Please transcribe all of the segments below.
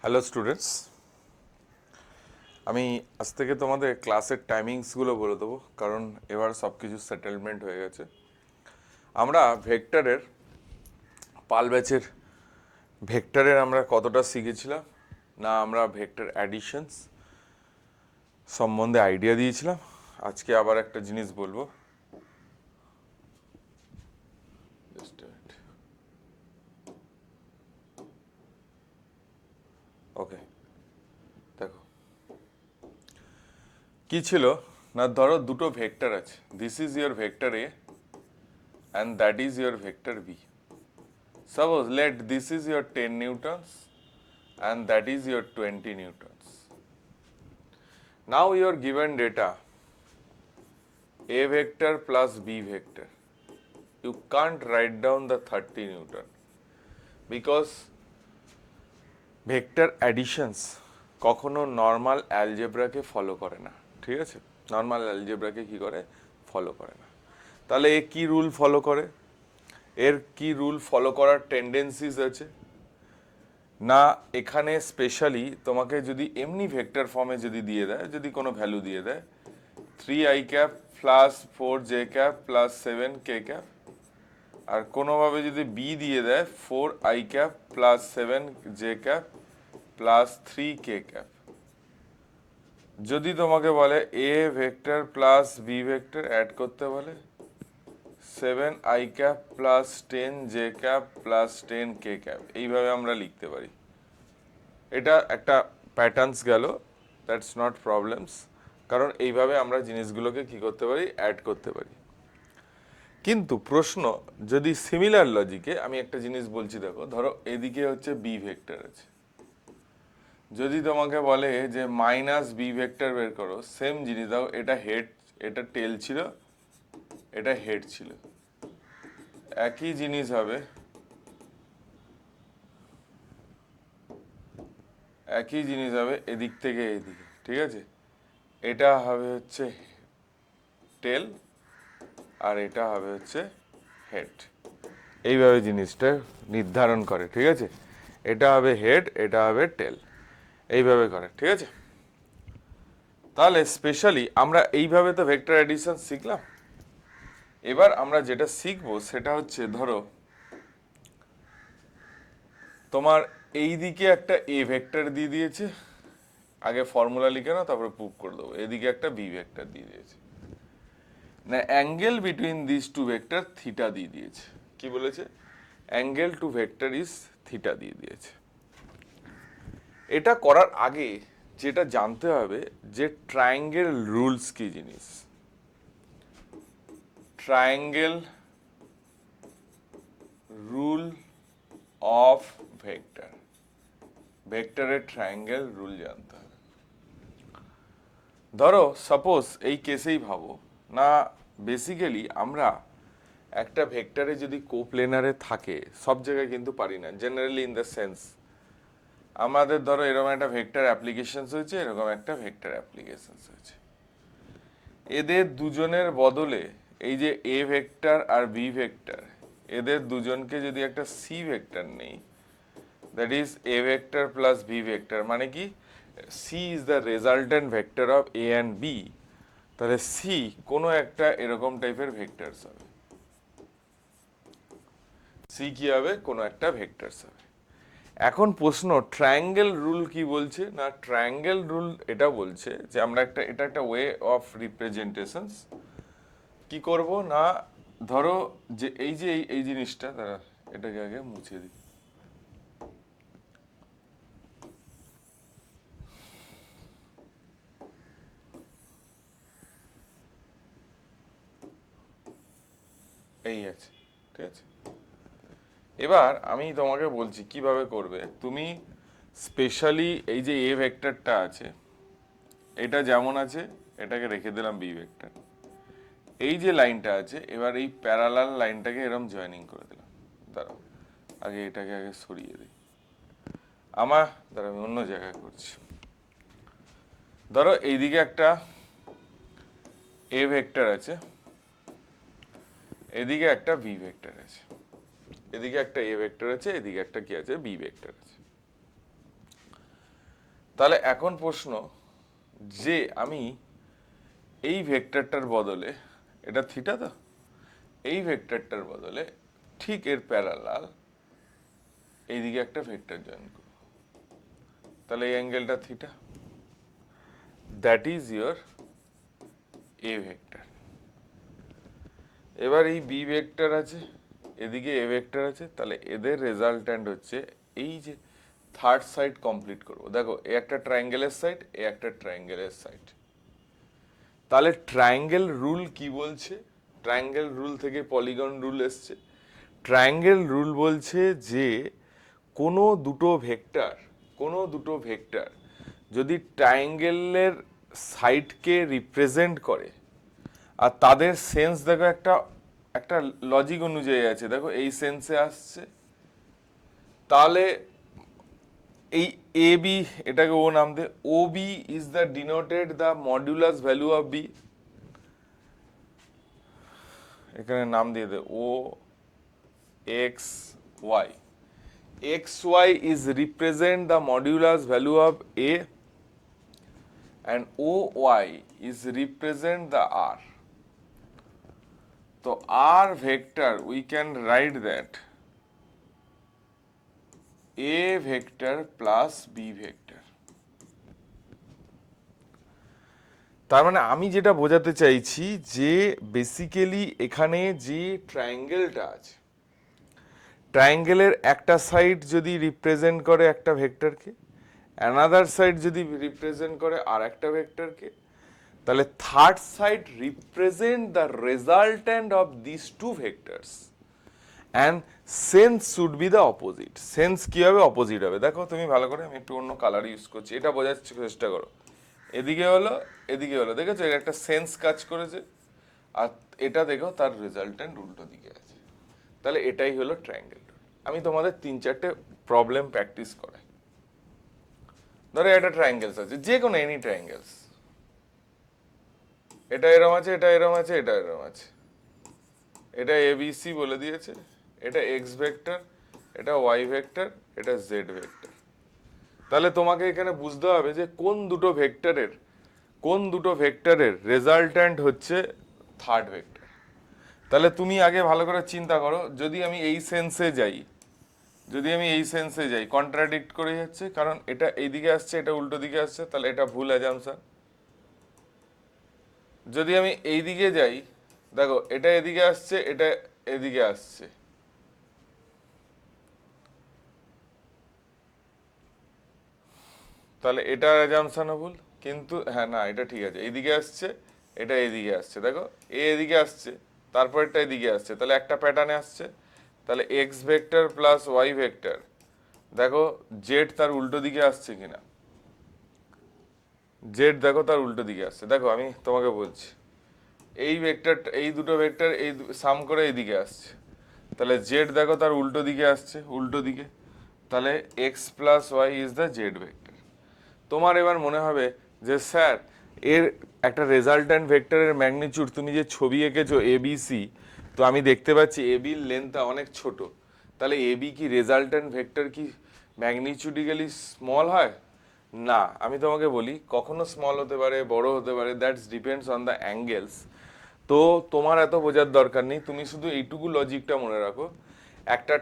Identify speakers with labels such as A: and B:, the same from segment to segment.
A: Hello students, আমি আজ থেকে তোমাদের ক্লাসের টাইমিংসগুলো বলে দেবো, কারণ এবার সব কিছু সেটেলমেন্ট হয়ে গেছে। আমরা ভেক্টরের পাল ব্যাচের ভেক্টরের আমরা কতটা শিখেছিলাম না, আমরা ভেক্টর অ্যাডিশনস সম্বন্ধে আইডিয়া দিয়েছিলাম। আজকে আবার একটা জিনিস বলবো। ওকে, দেখো কি ছিল না, ধরো দুটো ভেক্টর আছে, this is your vector A and that is your vector B. Suppose let this is your 10 newtons and that is your 20 newtons. Now your given data A vector plus B vector. You can't write down the 30 newton because vector additions কখনো normal অ্যালজেব্রাকে follow করে না। ঠিক আছে, normal অ্যালজেব্রাকে কি করে follow করে না। তাহলে এ কি রুল ফলো করে, এর কি রুল ফলো করার টেন্ডেন্সিজ আছে না, এখানে স্পেশালি তোমাকে যদি এমনি ভেক্টর ফর্মে যদি দিয়ে দেয়, যদি কোনো ভ্যালু দিয়ে দেয় 3i cap plus 4j cap plus 7k cap, আর কোনোভাবে যদি বি দিয়ে দেয় 4i cap plus 7j cap plus 3k cap, যদি তোমাকে বলে A vector plus B vector add করতে বলে 7i cap plus 10j cap plus 10k cap, এইভাবে আমরা লিখতে পারি। এটা একটা প্যাটার্নস গেল, দ্যাটস নট প্রবলেমস, কারণ এইভাবে আমরা জিনিসগুলোকে কি করতে পারি, অ্যাড করতে পারি। কিন্তু প্রশ্ন, যদি সিমিলার লজিকে আমি একটা জিনিস বলছি, দেখো ধরো এদিকে হচ্ছে বি ভেক্টর আছে, যদি তোমাকে বলে যে মাইনাস বি ভেক্টর বের করো, সেম জিনিস, দেখো এটা হেড, এটা টেল ছিল, এটা হেড ছিল, একই জিনিস হবে, একই জিনিস হবে এদিক থেকে এদিকে। ঠিক আছে, এটা হবে হচ্ছে টেল আর এটা হবে হচ্ছে হেড, এইভাবে জিনিসটা নির্ধারণ করে। ঠিক আছে, এটা হবে হেড, এটা হবে টেল, এইভাবে করে। ঠিক আছে, তাহলে স্পেশালি আমরা এইভাবে তো ভেক্টর অ্যাডিশন শিখলাম। এবার আমরা যেটা শিখবো সেটা হচ্ছে, ধরো তোমার এই দিকে একটা এ ভেক্টর দিয়ে দিয়েছে, আগে ফর্মুলা লিখে নাও তারপরে প্রুভ করে দেবো, এদিকে একটা বি ভেক্টর দিয়ে দিয়েছে না, angle between this two vector theta দিয়ে দিয়েছে। কি বলেছে, angle two vector is theta দিয়ে দিয়েছে। এটা করার আগে যেটা জানতে হবে যে ট্রায়াঙ্গেল রুলস কি জিনিস। ট্রায়াঙ্গেল রুল অফ ভেক্টর, ভেক্টরের ট্রায়াঙ্গেল রুল জানতে হবে। ধরো সাপোজ এই কেসেই ভাবো না, বেসিক্যালি আমরা একটা ভেক্টরে যদি কোপ্লেনারে থাকে, সব জায়গায় কিন্তু পারি না, জেনারেলি ইন দ্য সেন্স আমাদের ধরো এরকম একটা ভেক্টর অ্যাপ্লিকেশনস হয়েছে, এরকম একটা ভেক্টর অ্যাপ্লিকেশনস হয়েছে, এদের দুজনের বদলে এই যে এ ভেক্টর আর বি ভেক্টর, এদের দুজনকে যদি একটা সি ভেক্টর নেই, that is A vector plus B vector, মানে কি C is the resultant vector of A and B, তাহলে সি কোনো একটা এরকম টাইপের ভেক্টরস হবে। সি কি হবে, কোনো একটা ভেক্টরস হবে। এখন প্রশ্ন, ট্রায়াঙ্গেল রুল কি বলছে না, ট্রায়াঙ্গেল রুল এটা বলছে যে আমরা একটা, এটা একটা ওয়ে অফ রিপ্রেজেন্টেশনস। কি করব না, ধরো যে এই যে এই জিনিসটা, দাঁড়া এটাকে আগে মুছে দিই। এই আছে, ঠিক আছে। এবার আমি তোমাকে বলছি কিভাবে করবে তুমি। স্পেশালি এই যে এ ভেক্টরটা আছে, এটা যেমন আছে এটাকে রেখে দিলাম বি ভেক্টর, এই যে লাইনটা আছে এবার এই প্যারালাল লাইনটাকে এরকম জয়েনিং করে দিলাম। দাঁড়াও আগে এটাকে আগে সরিয়ে দিই, দাঁড়া আমি অন্য জায়গায় করছি। ধরো এইদিকে একটা এ ভেক্টর আছে, এদিকে একটা বি ভেক্টর আছে, এদিকে একটা এ ভেক্টর আছে, এদিকে একটা কি আছে, বি ভেক্টর আছে। তাহলে এখন প্রশ্ন যে আমি এই ভেক্টরটার বদলে, এটা থিটা তো, এই ভেক্টরটার বদলে ঠিক এর প্যারালাল এইদিকে একটা ভেক্টর জয়েন করব, তাহলে এই অ্যাঙ্গেলটা theta, that is your A vector. এবার এই বি ভেক্টর আছে, এদিকে এ ভেক্টর আছে, তাহলে এদের রেজাল্ট্যান্ট হচ্ছে এই যে থার্ড সাইড কমপ্লিট করব। দেখো এ একটা ট্রায়াঙ্গেলের সাইড, এ একটা ট্রায়াঙ্গেলের সাইড। তাহলে ট্রায়াঙ্গেল রুল কি বলছে? ট্রায়াঙ্গেল রুল থেকে পলিগন রুল এসছে। ট্রায়াঙ্গেল রুল বলছে যে কোনো দুটো ভেক্টর যদি ট্রায়াঙ্গেলের সাইডকে রিপ্রেজেন্ট করে, আর তাদের সেন্স দেখো একটা একটা লজিক অনুযায়ী আছে, দেখো এই সেন্সে আসছে, তাহলে এই এ বি, এটাকে ও নাম দে, O B is the denoted the modulus value of B, এখানে নাম দিয়ে দে O X Y. X Y is represent the modulus value of A and OY is represent the R. So R vector, we can write that A vector plus B vector. তার মানে আমি যেটা বোঝাতে চাইছি যে বেসিক্যালি এখানে যে ট্রায়াঙ্গেলটা আছে, ট্রায়াঙ্গেলের একটা সাইড যদি রিপ্রেজেন্ট করে একটা ভেক্টরকে, অ্যানাদার সাইড যদি রিপ্রেজেন্ট করে আর একটা ভেক্টরকে, তাহলে third side represent the resultant of this two vectors and sense should be the opposite. Sense কি হবে? অপোজিট হবে। দেখো তুমি ভালো করে, আমি একটু অন্য কালার ইউজ করছি, এটা বোঝার চেষ্টা করো। এদিকে হলো, এদিকে হলো, দেখেছো এর একটা সেন্স কাজ করেছে, আর এটা দেখো তার রেজাল্ট্যান্ট উল্টো দিকে আছে। তাহলে এটাই হলো ট্রায়াঙ্গেল রুল। আমি তোমাদের 3-4টে প্রবলেম প্র্যাকটিস করাই। ধরো একটা ট্রায়াঙ্গেলস আছে, যে কোনো এনি ট্রায়াঙ্গেলস, এটা এরম আছে, এটা এরম আছে, এটা এরম আছে, এটা এবিসি বলে দিয়েছে, এটা এক্স ভেক্টর, এটা ওয়াই ভেক্টর, এটা জেড ভেক্টর। তাহলে তোমাকে এখানে বুঝতে হবে যে কোন দুটো ভেক্টরের রেজাল্ট্যান্ট হচ্ছে থার্ড ভেক্টর। তাহলে তুমি আগে ভালো করে চিন্তা করো, যদি আমি এই সেন্সে যাই, কন্ট্রাডিক্ট করে যাচ্ছে, কারণ এটা এইদিকে আসছে, এটা উল্টো দিকে আসছে, তাহলে এটা ভুল অ্যাজাম্পশন। যদি আমি এই দিকে যাই, দেখো এটা এদিকে আসছে, এটা এদিকে আসছে, তাহলে এটা অ্যাজাম্পশনও ভুল। কিন্তু হ্যাঁ, না এটা ঠিক আছে, এইদিকে আসছে, এটা এদিকে আসছে, দেখো এ এদিকে আসছে, তারপর এটা এদিকে আসছে, তাহলে একটা প্যাটার্নে আসছে। তাহলে X vector plus Y vector, দেখো জেড তার উল্টো দিকে আসছে কিনা, জেড দেখো তার উল্টো দিকে আসছে। দেখো আমি তোমাকে বলছি, এই ভেক্টর, এই দুটো ভেক্টর এই সাম করে এইদিকে আসছে, তাহলে জেড দেখো তার উল্টো দিকে আসছে, উল্টো দিকে, তাহলে X plus Y is the Z vector. তোমার এবার মনে হবে যে স্যার এর একটা রেজাল্ট্যান্ট ভেক্টরের ম্যাগনিটিউড, তুমি যে ছবি এঁকেছো এবিসি, তো আমি দেখতে পাচ্ছি এবির লেন্থটা অনেক ছোট, তাহলে এবি কি রেজাল্ট্যান্ট ভেক্টর কি ম্যাগনিটিউডিক্যালি স্মল হয়? না, আমি তোমাকে বলি কখনো স্মল হতে পারে, বড় হতে পারে, that's depends on the angles. তো তোমার এত বোঝার দরকার নেই, তুমি শুধু এইটুকু লজিকটা মনে রাখো, একটা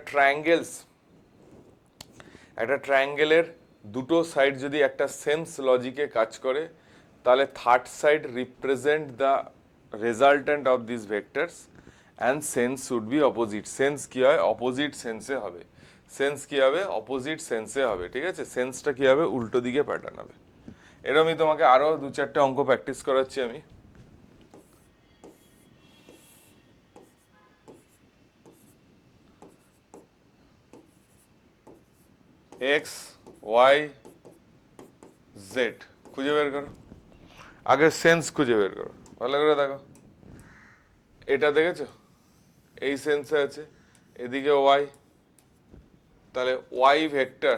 A: ট্রায়াঙ্গেলের দুটো সাইড যদি একটা সেন্স লজিকে কাজ করে, তাহলে third side represent the resultant of this vectors and sense should B opposite. Sense কি হয়? অপোজিট সেন্সে হবে। সেন্স কি হবে? অপোজিট সেন্সে হবে। ঠিক আছে, সেন্সটা কি হবে? উল্টো দিকে প্যাটার্ন হবে। এরকমই তোমাকে আরো 2-4টে অঙ্ক প্র্যাকটিস করাচ্ছি আমি। এক্স ওয়াই জেড খুঁজে বের করো, আগে সেন্স খুঁজে বের করো, ভালো করে দেখো। এটা দেখেছো, এই সেন্সে আছে, এদিকে ওয়াই, তাহলে Y vector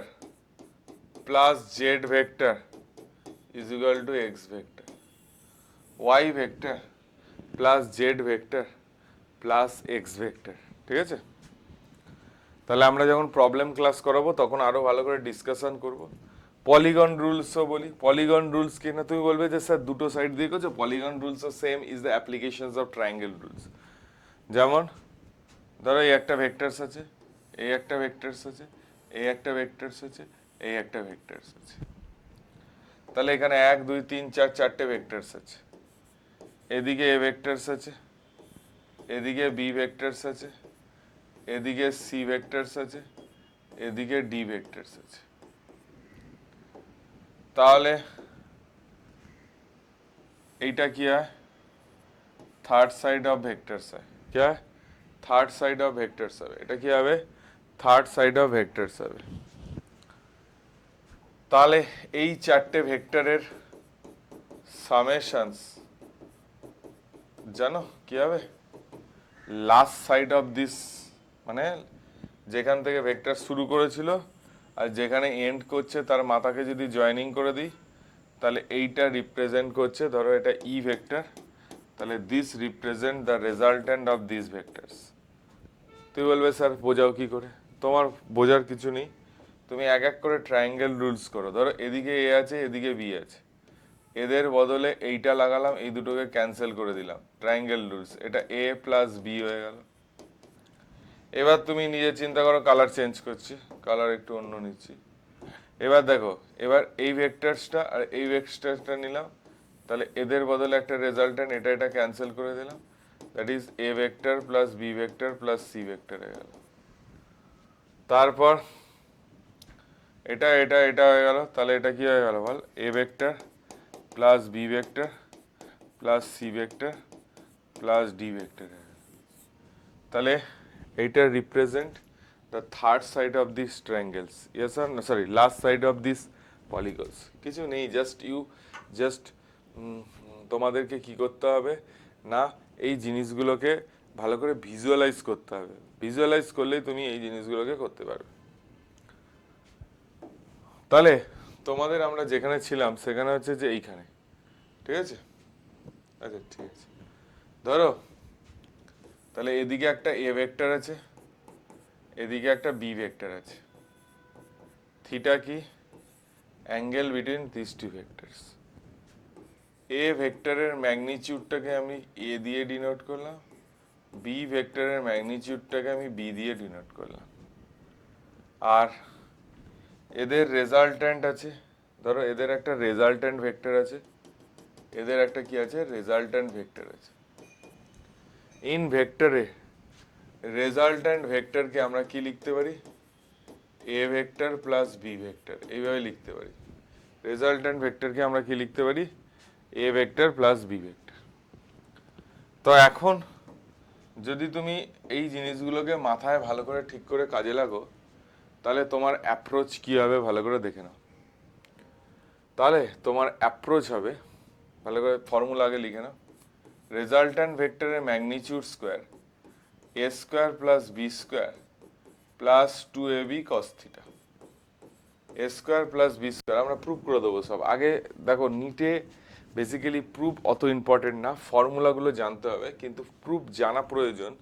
A: plus Z vector is equal to X vector, Y vector plus Z vector plus X vector. ঠিক আছে, তাহলে আমরা যখন প্রবলেম ক্লাস করাবো তখন আরো ভালো করে ডিসকাশন করব। পলিগন রুলসও বলি। পলিগন রুলস কি না, তুমি বলবে যে স্যার দুটো সাইড দিয়ে করছো, polygon rules same is the applications of triangle rules. যেমন ধরো এই একটা ভেক্টরস আছে, এই একটা ভেক্টরস আছে, এই একটা ভেক্টরস আছে, এই একটা ভেক্টরস আছে। তাহলে এখানে 1 2 3 4 চারটে ভেক্টরস আছে। এদিকে এ ভেক্টরস আছে, এদিকে বি ভেক্টরস আছে, এদিকে সি ভেক্টরস আছে, এদিকে ডি ভেক্টরস আছে। তাহলে এইটা কি হয়, থার্ড সাইড অফ ভেক্টরস হয়। কি হয়, থার্ড সাইড অফ ভেক্টরস হবে। এটা কি হবে, থার্ড সাইড অফ ভেক্টরস হবে। তাহলে এই চারটে ভেক্টরের সামেশনস জানো কি হবে, লাস্ট সাইড অফ দিস, মানে যেখান থেকে ভেক্টর শুরু করেছিল আর যেখানে এন্ড করছে তার মাথাকে যদি জয়েনিং করে দিই, তাহলে এইটা রিপ্রেজেন্ট করছে, ধরো এটা ই ভেক্টর, তাহলে this represent the resultant of this vectors. তুই বলবে স্যার বোঝাও কি করে, তোমার বোঝার কিছু নেই, তুমি এক এক করে ট্রায়াঙ্গেল রুলস করো। ধরো এদিকে এ আছে, এদিকে বি আছে, এদের বদলে এইটা লাগালাম, এই দুটোকে ক্যান্সেল করে দিলাম, ট্রায়াঙ্গেল রুলস, এটা এ প্লাস বি হয়ে গেল। এবার তুমি নিজে চিন্তা করো, কালার চেঞ্জ করছি, কালার একটু অন্য নিচ্ছি। এবার দেখো, এবার এই ভেক্টরসটা আর এই ভেক্টরসটা নিলাম, তাহলে এদের বদলে একটা রেজাল্টেন্ট, এটা ক্যান্সেল করে দিলাম, that is A vector plus B vector plus C vector হয়ে গেল। তারপর এটা হয়ে গেল, তাহলে এটা কি হয়ে গেল বল, A vector plus B vector plus C vector plus D vector হয়ে গেল। তাহলে এইটা represent the third side of these triangles, yes or no, sorry, last side of these polygons। কিছু নেই, জাস্ট তোমাদেরকে কি করতে হবে না, এই জিনিসগুলোকে ভালো করে ভিজুয়ালাইজ করতে হবে। ভিজুয়ালাইজ করলেই তুমি এই জিনিসগুলোকে করতে পারবে। তাহলে তোমাদের আমরা যেখানে ছিলাম সেখানে হচ্ছে যে এইখানে, ঠিক আছে? আচ্ছা ঠিক আছে, ধরো তাহলে এদিকে একটা এ ভেক্টর আছে, এদিকে একটা বি ভেক্টর আছে। থিটা কি, angle between this two vectors. A ভেক্টরের ম্যাগনিটিউডটাকে আমি এ দিয়ে ডিনোট করলাম, বি ভেক্টরের ম্যাগনিটিউডটাকে আমি বি দিয়ে ডিনোট করলাম। আর এদের রেজাল্ট্যান্ট আছে, ধরো এদের একটা রেজাল্ট্যান্ট ভেক্টর আছে, এদের একটা কি আছে, রেজাল্ট্যান্ট ভেক্টর আছে। ইন ভেক্টরে রেজাল্ট্যান্ট ভেক্টরকে আমরা কি লিখতে পারি, A vector plus B vector, এইভাবে লিখতে পারি। রেজাল্ট্যান্ট ভেক্টরকে আমরা কি লিখতে পারি, A vector plus B vector. তো এখন যদি তুমি এই জিনিসগুলোকে মাথায় ভালো করে ঠিক করে কাজে লাগো, তাহলে তোমার অ্যাপ্রোচ কি হবে ভালো করে দেখে নাও। তাহলে তোমার অ্যাপ্রোচ হবে, ভালো করে ফর্মুলা আগে লিখে নাও, রেজাল্ট্যান্ট ভেক্টরের magnitude square A square plus B square plus 2ab cos theta, A square plus B square. আমরা প্রুফ করে দেবো সব। আগে দেখো, নিটে বেসিক্যালি প্রুফ অত ইম্পর্টেন্ট না, ফর্মুলাগুলো জানতে হবে, কিন্তু প্রুফ জানা প্রয়োজন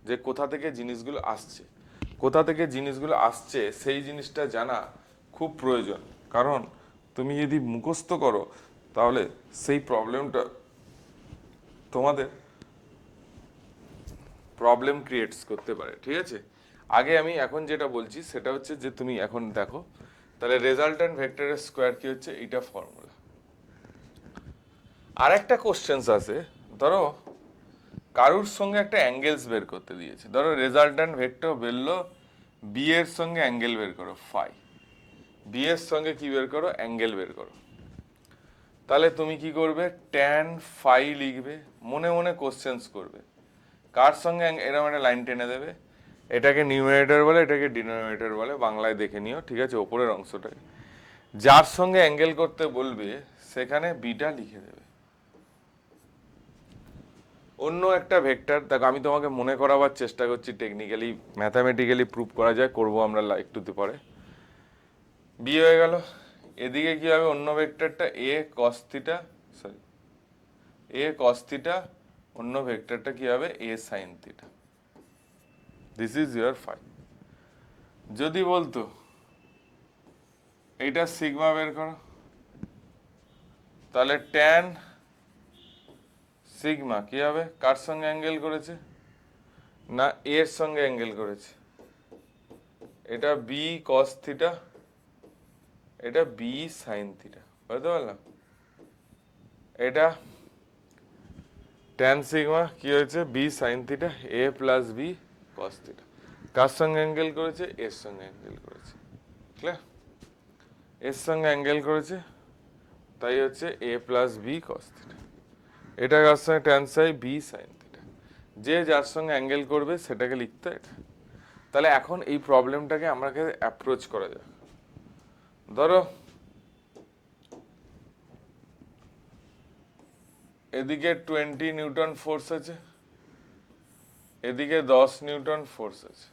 A: যে কোথা থেকে জিনিসগুলো আসছে, কোথা থেকে জিনিসগুলো আসছে সেই জিনিসটা জানা খুব প্রয়োজন। কারণ তুমি যদি মুখস্থ করো তাহলে সেই প্রবলেমটা তোমাদের প্রবলেম ক্রিয়েটস করতে পারে, ঠিক আছে? আগে আমি এখন যেটা বলছি সেটা হচ্ছে যে তুমি এখন দেখো, তাহলে রেজাল্ট্যান্ট ভেক্টরের স্কোয়ার কি হচ্ছে, এইটা ফর্মুলা। আর একটা কোশ্চেন্স আছে, ধরো কারুর সঙ্গে একটা অ্যাঙ্গেলস বের করতে দিয়েছে, ধরো রেজাল্ট্যান্ট ভেক্টর বেরলো বি এর সঙ্গে অ্যাঙ্গেল বের করো ফাই, বি এর সঙ্গে কি বের করো, অ্যাঙ্গেল বের করো। তাহলে তুমি কি করবে, ট্যান ফাই লিখবে, মনে মনে কোশ্চেন্স করবে, কার সঙ্গে এরকম একটা লাইন টেনে দেবে, এটাকে নিউমারেটর বলে, এটাকে ডিনোমিনেটর বলে, বাংলায় দেখে নিও, ঠিক আছে? ওপরের অংশটাকে যার সঙ্গে অ্যাঙ্গেল করতে বলবে সেখানে বিটা লিখে দেবে। অন্য একটা ভেক্টর, দেখো আমি তোমাকে মনে করাবার চেষ্টা করছি, টেকনিক্যালি ম্যাথামেটিক্যালি প্রুভ করা যায়, করবো আমরা একটুতে পরে। বি হয়ে গেল, এদিকে কি হবে, অন্য ভেক্টরটা A cos theta, sorry A cos theta, অন্য ভেক্টরটা কি হবে, A sine theta. This is your phi. যদি বলতো এইটা সিগমা বের করো, তাহলে ট্যান সিগমা কি হবে, কার সঙ্গে অ্যাঙ্গেল করেছে, না এর সঙ্গে অ্যাঙ্গেল করেছে, এটা বি কস থিটা, এটা বি সাইন থিটা, বুঝতে পারলাম। এটা ট্যান সিগমা কি হয়েছে, বি সাইন থিটা এ প্লাস বি কস থিটা, কার সঙ্গে অ্যাঙ্গেল করেছে, এর সঙ্গে অ্যাঙ্গেল করেছে, ক্লিয়ার, এর সঙ্গে অ্যাঙ্গেল করেছে, তাই হচ্ছে এ প্লাস বি কস থিটা। এটা কার সঙ্গে, ট্যান সাই বি সাইন থিটা, যে যার সঙ্গে অ্যাঙ্গেল করবে সেটাকে লিখতে এটা। তাহলে এখন এই প্রবলেমটাকে আমাকে অ্যাপ্রোচ করা যায়। ধরো এদিকে 20 নিউটন ফোর্স আছে, এদিকে 10 নিউটন ফোর্স আছে,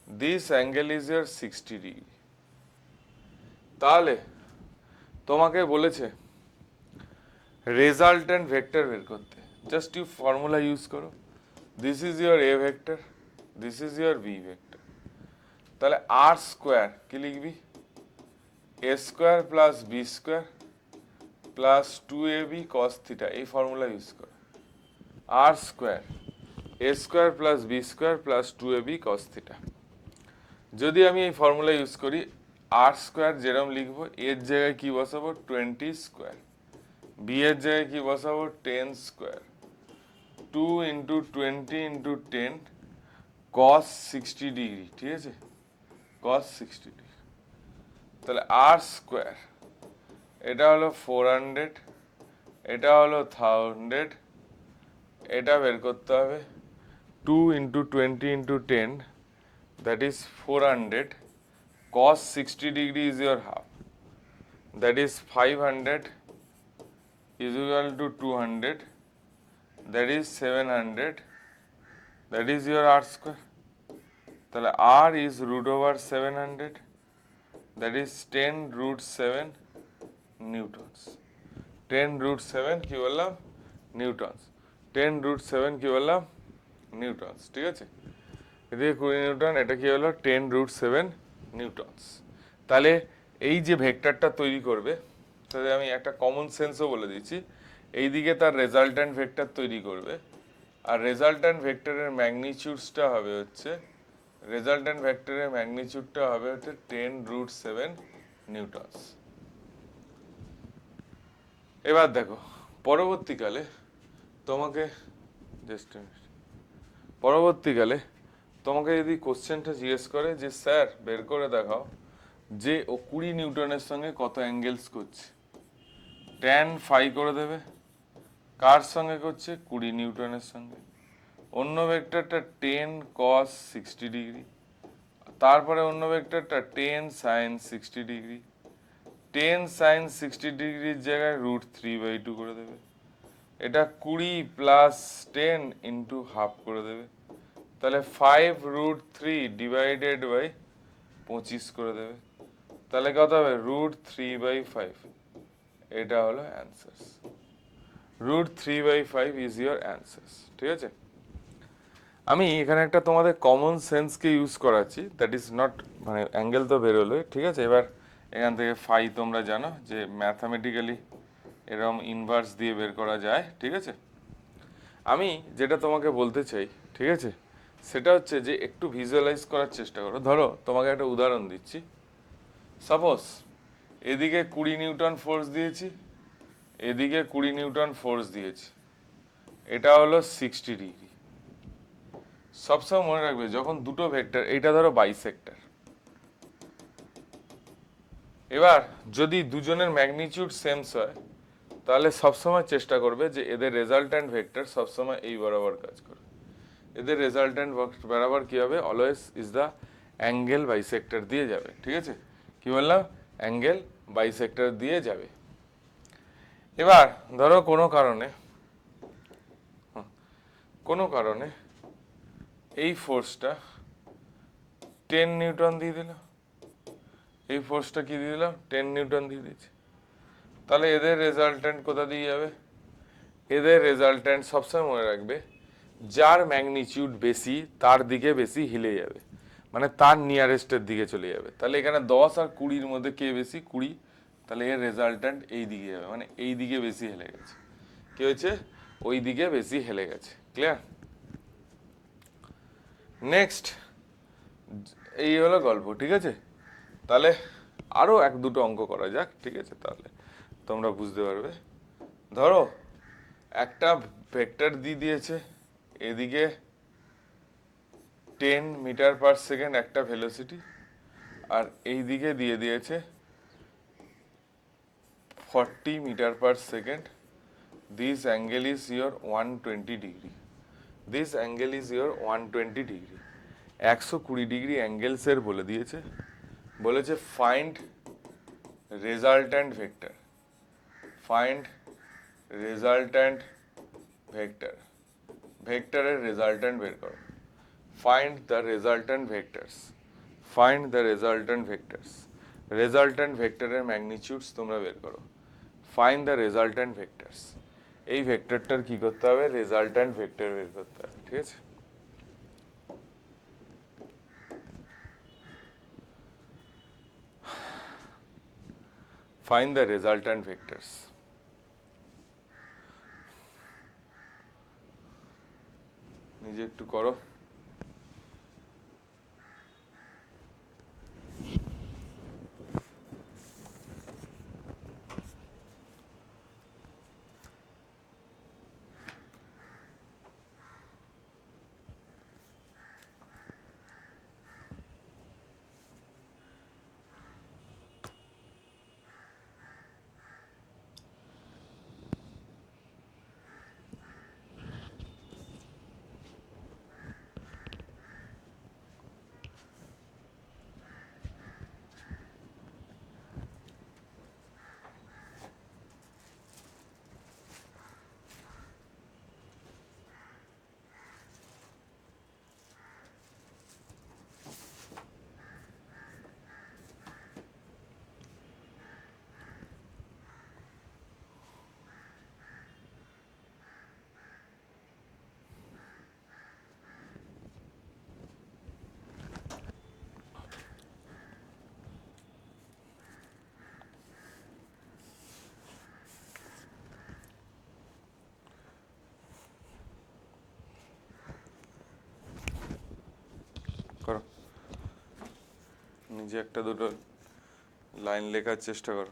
A: this angle is your 60 degree. তাহলে তোমাকে বলেছে রেজাল্টেন্ট ভেক্টর বের করতে, জাস্ট ইউ ফর্মুলা ইউজ করো, this is your A vector, this is your B vector. তাহলে আর স্কোয়ার কি লিখবি, A square plus B square plus 2ab cos theta, এই ফর্মুলা ইউজ করো, R square A square plus B square plus 2ab cos theta. যদি আমি এই formula use করি, আর square যেরকম লিখবো, এর জায়গায় কি বসাবো 20 স্কোয়ার, বি এর জায়গায় কি বসাবো 10 square, 2 into 20 into 10 cos 60 degree, ঠিক আছে, cos 60 ডিগ্রি। তাহলে আর স্কোয়ার এটা হলো 400, এটা হলো 1000, এটা বের করতে হবে 2 into 20 into 10, that is 400, cos 60 degree is your half, that is 500 is equal to 200, that is 700, that is your r square. তাহলে r is root over 700, that is 10 root 7 newtons, 10 root 7 কি বললাম নিউটনস, 10 root 7 কি বললাম Newton's, ঠিক আছে, এদিকে 20 Newton, এটা কি হলো 10 root 7 নিউটনস। তাহলে এই যে ভেক্টরটা তৈরি করবে, তাহলে আমি একটা কমন সেন্সও বলে দিচ্ছি, এইদিকে তার রেজাল্ট্যান্ট ভেক্টর তৈরি করবে, আর রেজাল্ট্যান্ট ভেক্টরের ম্যাগনিটিউডসটা হবে হচ্ছে, রেজাল্ট্যান্ট ভেক্টরের ম্যাগনিটিউডটা হবে হচ্ছে 10 root 7 নিউটনস। এবার দেখো পরবর্তীকালে তোমাকে পরবর্তীকালে তোমাকে যদি কোশ্চেনটা জিজ্ঞেস করে যে স্যার বের করে দেখাও যে ও 20 নিউটনের সঙ্গে কত অ্যাঙ্গেলস করছে, ট্যান ফাই করে দেবে, কার সঙ্গে করছে 20 নিউটনের সঙ্গে, অন্য ভেক্টরটা 10 cos 60 ডিগ্রি, তারপরে অন্য ভেক্টরটা 10 sin 60 ডিগ্রি, 10 sin 60 ডিগ্রির জায়গায় √3/2 করে দেবে, এটা 20 প্লাস 10 ইন্টু হাফ করে দেবে, তাহলে 5√3 ডিভাইডেড বাই 25 করে দেবে, তাহলে কত হবে √3/5, এটা হলো অ্যান্সার্স, √3/5 ইজ ইয়োর অ্যান্সার্স, ঠিক আছে। আমি এখানে একটা তোমাদের কমন সেন্সকে ইউজ করাচ্ছি, দ্যাট ইজ নট, মানে অ্যাঙ্গেল তো বেরোলো, ঠিক আছে। এবার এখান থেকে ফাই তোমরা জানো যে ম্যাথামেটিক্যালি এরকম ইনভার্স দিয়ে বের করা যায়, ঠিক আছে। আমি যেটা তোমাকে বলতে চাই, ঠিক আছে, সেটা হচ্ছে যে একটু ভিজুয়ালাইজ করার চেষ্টা করো। ধরো তোমাকে একটা উদাহরণ দিচ্ছি, সাপোজ এদিকে 20 নিউটন ফোর্স দিয়েছি, এদিকে 20 নিউটন ফোর্স দিয়েছি, এটা হলো 60 ডিগ্রি। সবসময় মনে রাখবে যখন দুটো ভেক্টর, এইটা ধরো বাইসেক্টর, এবার যদি দুজনের ম্যাগনিটিউড সেমস হয় তাহলে সবসময় চেষ্টা করবে যে এদের রেজাল্ট্যান্ট ভেক্টর সবসময় এই বরাবর কাজ করবে, এদের রেজাল্ট্যান্ট বরাবর কি হবে, always is the angle bisector দিয়ে যাবে, ঠিক আছে। কি বললাম, অ্যাঙ্গেল বাইসেক্টর দিয়ে যাবে। এবার ধরো কোনো কারণে এই ফোর্সটা 10 নিউটন দিয়ে দিল, এই ফোর্সটা কি দিয়ে দিলাম 10 নিউটন দিয়ে দিয়েছে, তাহলে এদের রেজাল্ট্যান্ট কোথা দিয়ে যাবে, এদের রেজাল্ট্যান্ট সবসময় মনে রাখবে যার ম্যাগনিটিউড বেশি তার দিকে বেশি হিলে যাবে। মানে তার নিয়ারেস্টের দিকে চলে যাবে। তাহলে এখানে 10 আর 20-র মধ্যে কে বেশি? 20। তাহলে এর রেজাল্ট্যান্ট এই দিকে যাবে, মানে এই দিকে বেশি হেলে গেছে। কি হয়েছে? ওই দিকে বেশি হেলে গেছে। ক্লিয়ার? নেক্সট, এই হলো গল্প, ঠিক আছে? তাহলে আরো এক দুটো অঙ্ক করা যাক, ঠিক আছে? তাহলে তোমরা বুঝতে পারবে। ধরো একটা ভেক্টর দিয়ে দিয়েছে, এদিকে 10 মিটার পার সেকেন্ড একটা ভেলোসিটি, আর এই দিকে দিয়ে দিয়েছে 40 metre per second. This angle is your 120 degree. This angle is your 120 degree. 120 degree অ্যাঙ্গেলসের বলে দিয়েছে, বলেছে find resultant vector. Find resultant vector. ভেক্টরের রেজাল্ট্যান্ট বের করো। Find the resultant vectors. Find the resultant vectors. Resultant ভেক্টরের ম্যাগনিটিউডস তোমরা বের করো। Find the resultant vectors. এই ভেক্টরটার কি করতে হবে? রেজাল্ট্যান্ট ভেক্টর বের করতে হবে, ঠিক আছে? Find the resultant vectors. নিজে একটু করো। করো, নিজে একটা দুটো লাইন লেখার চেষ্টা করো।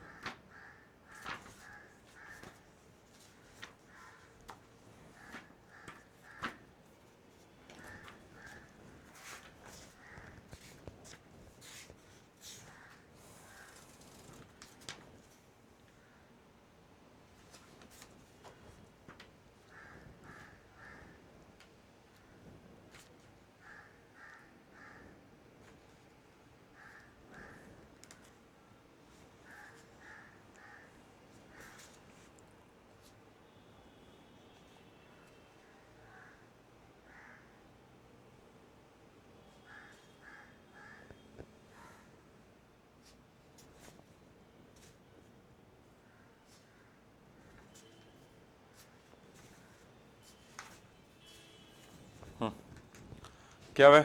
A: কি হবে?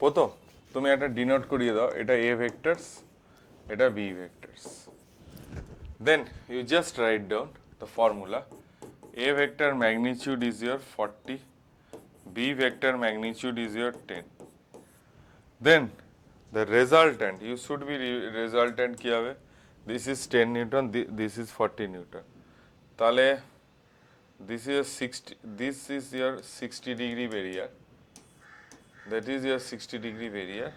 A: প্রথম তুমি একটা ডিনোট করিয়ে দাও, এটা এ ভেক্টরস, এটা B vectors. Then you just write down the formula. A vector magnitude is your 40, B vector magnitude is your 10। Then the resultant, you should be resultant কি হবে? This is 10 Newton, this is 40 Newton. তাহলে this is your 60 degree barrier. That is your 60 degree barrier,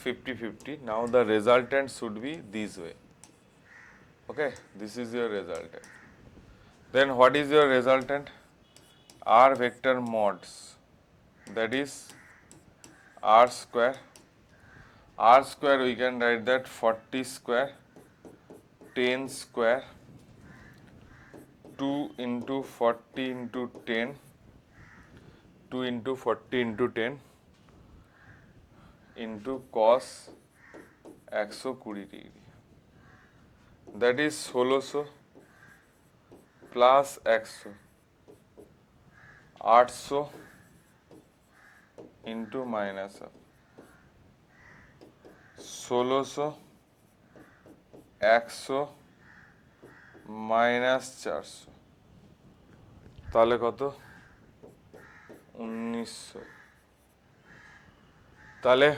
A: 50-50. Now the resultant should be this way. Okay, this is your resultant. Then what is your resultant? R vector mods, that is R square. R square we can write that 40 square, 10 square, 2 into 40 into 10, 2 into 40 into 10 into cos 120 degree. That is 1600 plus 100, 800 into minus 100. 1600 100 minus 400, তাহলে কত? 1900। তাহলে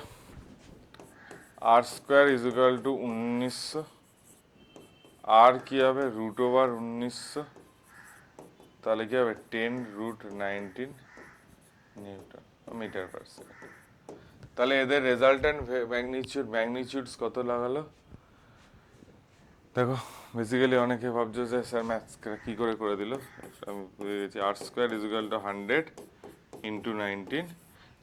A: R square is equal two 1900, আর কি হবে root over 1900, তাহলে কি হবে 10√19 Newton metre per second. তাহলে এদের রেজাল্টেন্ট ম্যাগনিটিউডস কত লাগালো দেখো। বেসিক্যালি অনেকে ভাবছো যে স্যার ম্যাথস কি করে করে দিল, আমি বুঝে গেছি। R square is equal to 100 into 19,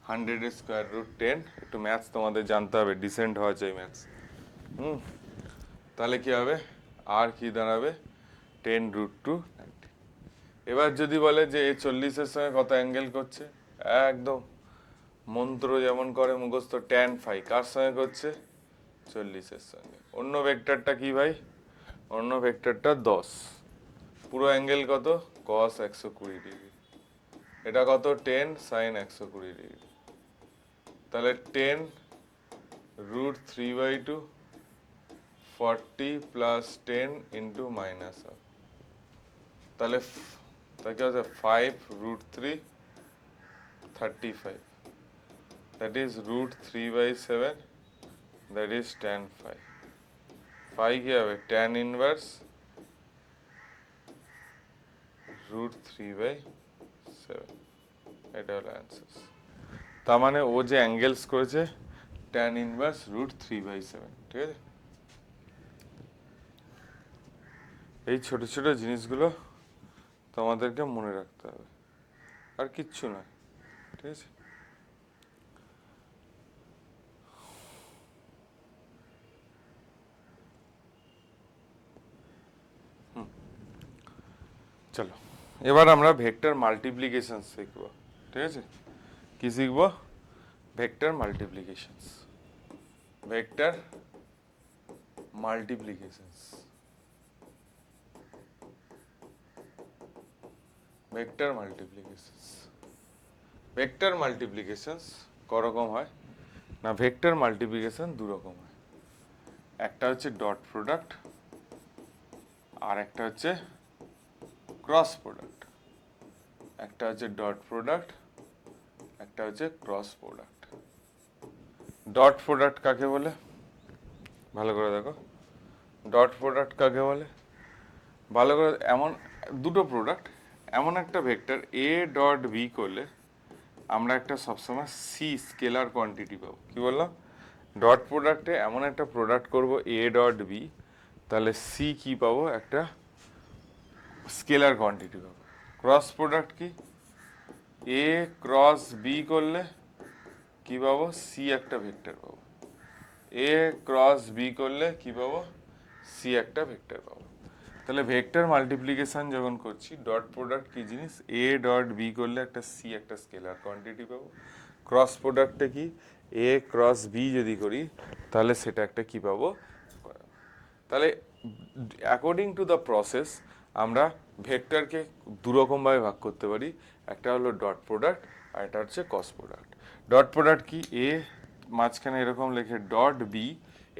A: 100 এর স্কোয়ার রুট 10। একটু ম্যাথস তোমাদের জানতে হবে, ডিসেন্ট হওয়া চাই ম্যাথস। তাহলে কি হবে, আর কি দাঁড়াবে 10√290। এবার যদি বলে যে এই 40-এর সঙ্গে কত অ্যাঙ্গেল করছে, একদম মন্ত্র যেমন করে মুখস্থ, tan phi কার সঙ্গে করছে 40-এর সঙ্গে। অন্য ভেক্টরটা কি ভাই, অন্য ভেক্টরটা 10, পুরো অ্যাঙ্গেল কত cos 120 ডিগ্রি, এটা কত 10 sin 120 ডিগ্রি। তাহলে 10√3/2 40 প্লাস 10 ইন্টু মাইনাস, তাহলে কি আছে 5√3 35, that is √3/7, that is tan phi। phi কি হবে tan inverse √3/7, এটা হলো অ্যান্সার। তার মানে ও যে অ্যাঙ্গেলস করেছে tan ইনভার্স √3/7, ঠিক আছে। এই ছোট ছোট জিনিসগুলো তোমাদেরকে মনে রাখতে হবে, আর কিচ্ছু নয়, ঠিক আছে। চলো এবার আমরা ভেক্টর মাল্টিপ্লিকেশন শিখব, ঠিক আছে। কি শিখব, ভেক্টর মাল্টিপ্লিকেশনস, ভেক্টর মাল্টিপ্লিকেশনস, ভেক্টর মাল্টিপ্লিকেশনস। ভেক্টর মাল্টিপ্লিকেশনস করকম হয় না, ভেক্টর মাল্টিপ্লিকেশন দু রকম হয়, একটা হচ্ছে ডট প্রোডাক্ট আর একটা হচ্ছে ক্রস প্রোডাক্ট। একটা হচ্ছে ডট প্রোডাক্ট, একটা হচ্ছে ক্রস প্রোডাক্ট। ডট প্রোডাক্ট কাকে বলে ভালো করে দেখো, ডট প্রোডাক্ট কাকে বলে ভালো করে, এমন দুটো প্রোডাক্ট, এমন একটা ভেক্টর এ ডট বি করলে আমরা একটা সবসময় সি স্কেলার কোয়ান্টিটি পাবো। কি বললাম, ডট প্রোডাক্টে এমন একটা প্রোডাক্ট করব এ ডট বি, তাহলে সি কি পাবো, একটা স্কেলার কোয়ান্টিটি পাবো। ক্রস প্রোডাক্ট কি, এ ক্রস বি করলে কি পাবো, সি একটা ভেক্টর পাবো। এ ক্রস বি করলে কি পাবো, সি একটা ভেক্টর পাবো। তাহলে ভেক্টর মাল্টিপ্লিকেশন যখন করছি, ডট প্রোডাক্ট কি জিনিস, এ ডট বি করলে একটা সি একটা স্কেলার কোয়ান্টিটি পাবো। ক্রস প্রোডাক্টে কি, এ ক্রস বি যদি করি তাহলে সেটা একটা কি পাবো। তাহলে অ্যাকর্ডিং টু দ্য প্রসেস আমরা ভেক্টরকে দুরকমভাবে ভাগ করতে পারি, একটা হলো ডট প্রোডাক্ট আর একটা হচ্ছে ক্রস প্রোডাক্ট। ডট প্রোডাক্ট কি, এ মাঝখানে এরকম লেখে ডট বি,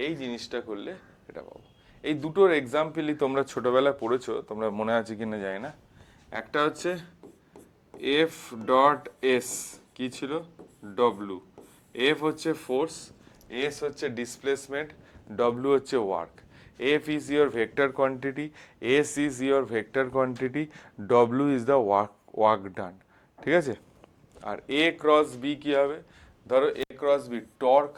A: এই জিনিসটা করলে এটা পাবো। এই দুটোর এক্সাম্পলই তোমরা ছোটবেলায় পড়েছো, তোমরা মনে আছে কিনা জানি না। একটা হচ্ছে এফ ডট এস, কি ছিল ডব্লু। এফ হচ্ছে ফোর্স, এস হচ্ছে ডিসপ্লেসমেন্ট, ডব্লু হচ্ছে work. F is your vector quantity, S is your vector quantity, W is the work done, ঠিক আছে। আর এ ক্রস বি কি হবে, ধরো A cross B torque,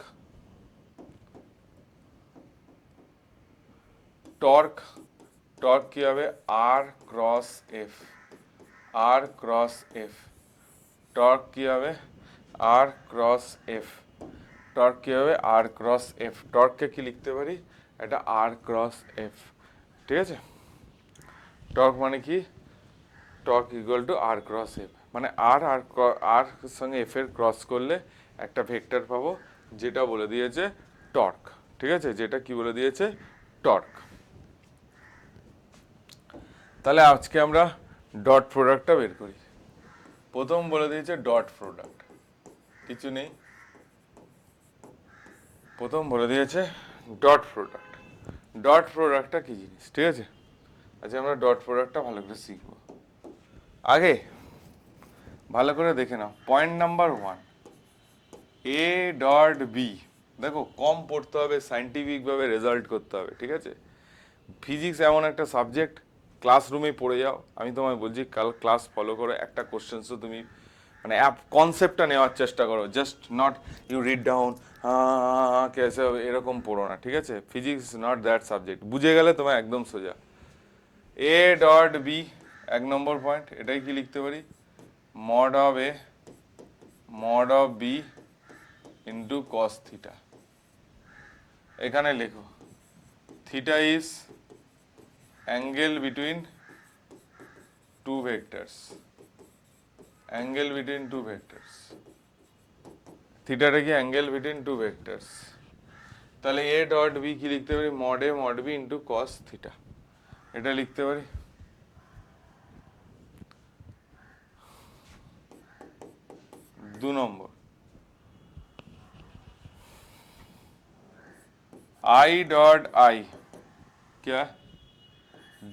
A: torque torque কি হবে R cross F, R cross F. Torque কি হবে আর ক্রস এফ, টর্ক কি হবে আর ক্রস এফ। টর্ককে কি লিখতে পারি, এটা আর ক্রস এফ, ঠিক আছে। টর্ক মানে কি, torque equal to R cross F, মানে আর আর আর সঙ্গে এফ এর ক্রস করলে একটা ভেক্টর পাবো, যেটা বলে দিয়েছে টর্ক, ঠিক আছে, যেটা কি বলে দিয়েছে টর্ক। তাহলে আজকে আমরা ডট প্রোডাক্টটা বের করি। প্রথম বলে দিয়েছে ডট প্রোডাক্ট, কিছু নেই, প্রথম বলে দিয়েছে ডট প্রোডাক্ট। ডট প্রোডাক্টটা কি জিনিস, ঠিক আছে? আচ্ছা, আমরা ডট প্রোডাক্টটা ভালো করে শিখবো। আগে ভালো করে দেখে নাও point number 1, A dot B. দেখো, কম পড়তে হবে, সাইন্টিফিকভাবে রেজাল্ট করতে হবে, ঠিক আছে? ফিজিক্স এমন একটা সাবজেক্ট, ক্লাসরুমে পড়ে যাও। আমি তোমায় বলছি কাল ক্লাস ফলো করো, একটা কোশ্চেন্সও তুমি মানে কনসেপ্টটা নেওয়ার চেষ্টা করো, just not you read down কেসে এরকম পড়ো না, ঠিক আছে? Physics not that subject. বুঝে গেলে তোমার একদম সোজা। A dot B, 1 number point, এটাই কি লিখতে পারি? Mod of A mod of B into cos theta. এখানে লেখো theta is angle between two vectors, angle between two vectors. থিটাটা কি অ্যাঙ্গেল বিটুইন টু ভেক্টরস। তাহলে এ ডট বি কি লিখতে পারি? Mod A mod B into cos theta, এটা লিখতে পারি। 2 নম্বর, आई डॉट आई क्या,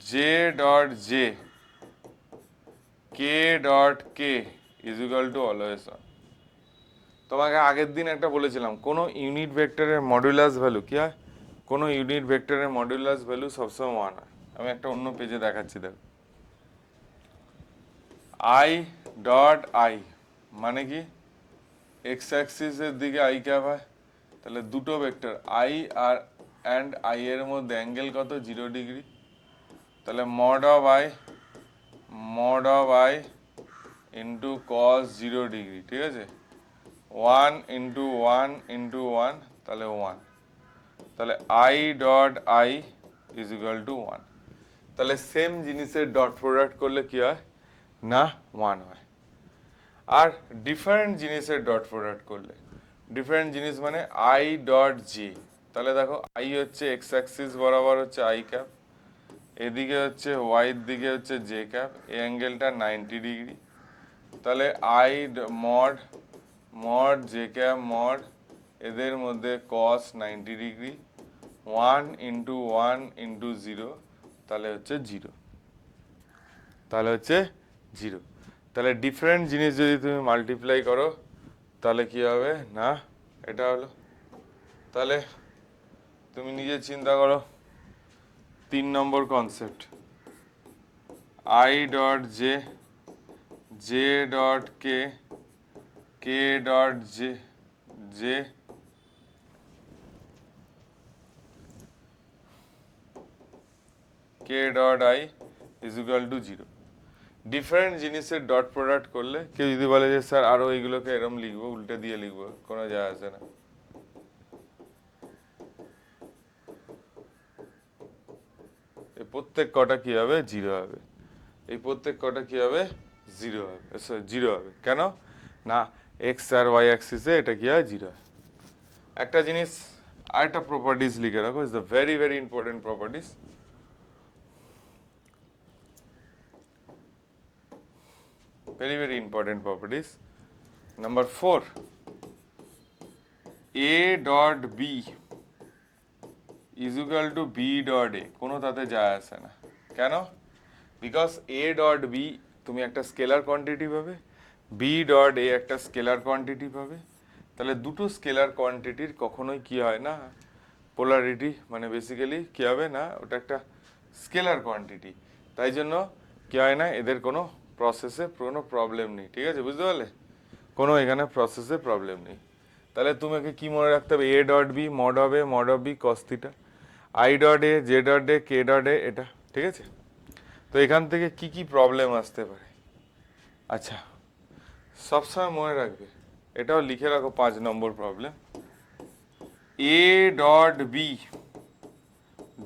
A: J dot J, K dot K is equal to always one. তোমাকে আগের দিন একটা বলেছিলাম, কোনো ইউনিট ভেক্টরের মডুলাস ভ্যালু কি হয়? কোনো ইউনিট ভেক্টরের মডুলাস ভ্যালু সবসময় 1 হয়। আমি একটা অন্য পেজে দেখাচ্ছি, দেখো। আই ডট আই মানে কি? এক্স অ্যাক্সিসের দিকে আই ক্যাপ হয়, তাহলে দুটো ভেক্টর আই আর অ্যান্ড আই এর মধ্যে অ্যাঙ্গেল কত? 0 ডিগ্রি। তাহলে mod of I into cos 0 degree, ঠিক আছে? 1 ইন্টু 1 ইন্টু 1, তাহলে 1। তাহলে I dot I is equal two 1। তাহলে সেম জিনিসের ডট প্রোডাক্ট করলে কি হয় না? 1 হয়। আর ডিফারেন্ট জিনিসের ডট প্রোডাক্ট করলে, ডিফারেন্ট জিনিস মানে আই ডট জি। তাহলে দেখো, আই হচ্ছে এক্স অ্যাক্সিস বরাবর হচ্ছে আই ক্যাপ, এদিকে হচ্ছে ওয়াইয়ের দিকে হচ্ছে জে ক্যাপ, এই অ্যাঙ্গেলটা 90 ডিগ্রি। তাহলে I mod mod J cap mod এদের মধ্যে কস 90 ডিগ্রি, 1 ইন্টু 1 ইন্টু 0, তাহলে হচ্ছে 0, তাহলে হচ্ছে 0। তাহলে ডিফারেন্ট জিনিস যদি তুমি মাল্টিপ্লাই করো তাহলে কি হবে না? এটা হলো। তাহলে তুমি নিজে চিন্তা করো, 3 number concept, I dot J, J dot K, K dot J J, K dot I is equal to 0। Different জিনিসের ডট প্রোডাক্ট করলে, কেউ যদি বলে যে স্যার আরো এইগুলোকে এরম লিখবো, উল্টে দিয়ে লিখবো, কোনো যায় আসে না। এই প্রত্যেক কটা কি হবে? 0 হবে। এই প্রত্যেক কটা কি হবে? 0 হবে, 0 হবে। কেন না? এক্স আর ওয়াই অ্যাক্সিসে এটা কি হয়? 0 হয়। একটা জিনিস আরেকটা প্রপার্টিস লিখে রাখো, is the very very important properties. Very very important properties. Number 4, a dot b is equal to b dot a, কোনো তাতে যায় আসে না। কেন? বিকজ a dot b তুমি একটা স্কেলার কোয়ান্টিটি পাবে, b dot a একটা স্কেলার কোয়ান্টিটি পাবে। তাহলে দুটো স্কেলার কোয়ান্টিটির কখনোই কি হয় না? পোলারিটি মানে বেসিক্যালি কি হবে না? ওটা একটা স্কেলার কোয়ান্টিটি, তাই জন্য কি হয় না? এদের কোনো প্রসেসে কোনো প্রবলেম নেই, ঠিক আছে? বুঝতে পারলে? কোনো এখানে প্রসেসে প্রবলেম নেই। তাহলে তোমাকে কি মনে রাখতে হবে? A dot B mod of A mod of B cos theta, I dot A J dot A K dot A, এটা ঠিক আছে? তো এখান থেকে কি কি প্রবলেম আসতে পারে? আচ্ছা, সবসময় মনে রাখবে, এটাও লিখে রাখো 5 নম্বর প্রবলেম, এ ডট বি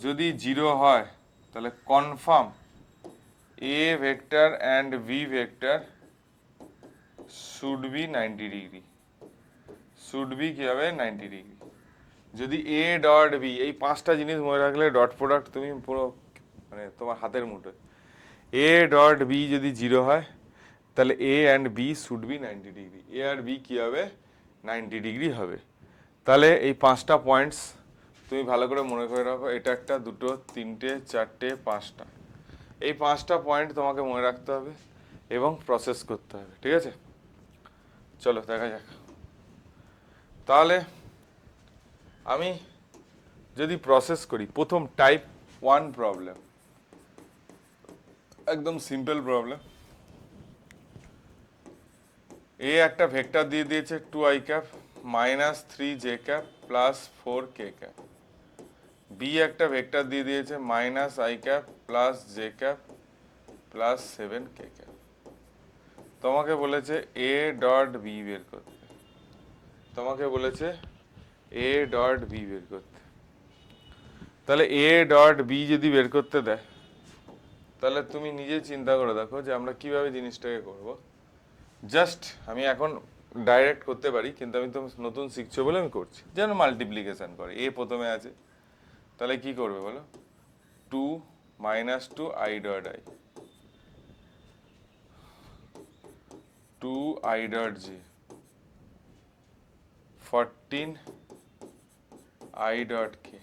A: যদি 0 হয় তাহলে confirm A vector and B vector should be 90 degree, should be কি হবে? 90 ডিগ্রি। যদি এ ডট বি, এই 5টা জিনিস মনে রাখলে ডট প্রোডাক্ট তুমি পুরো মানে তোমার হাতের মুঠোয়। এ ডট বি যদি 0 হয় তাহলে A and B should be 90 degree, A আর বি কি হবে? 90 ডিগ্রি হবে। তাহলে এই 5টা পয়েন্টস তুমি ভালো করে মনে করে রাখো, এটা একটা, দুটো, তিনটে, চারটে, 5টা। এই 5টা পয়েন্ট তোমাকে মনে রাখতে হবে এবং প্রসেস করতে হবে, ঠিক আছে? চলো দেখা যাক। তাহলে আমি যদি প্রসেস করি, প্রথম টাইপ 1 প্রবলেম, একদম সিম্পল প্রবলেম। এ একটা ভেক্টর দিয়ে দিয়েছে 2i cap minus 3j cap plus 4k cap. B একটা ভেক্টর দিয়ে দিয়েছে minus i cap plus j cap plus 7k cap. তোমাকে বলেছে এ ডট বি বের করতে, তোমাকে বলেছে এ ডট বি বের করতে। তাহলে এ ডট বি যদি বের করতে দেয়, তাহলে তুমি নিজে চিন্তা করে দেখো যে আমরা কিভাবে জিনিসটাকে করব। জাস্ট আমি এখন ডাইরেক্ট করতে পারি, কিন্তু আমি তো নতুন শিখছো বলে আমি করছি। যেন মাল্টিপ্লিকেশন করে, এ প্রথমে আছে, তাহলে কি করবে বলো? 2 minus 2 I dot I, 2 I dot J, 14 I dot K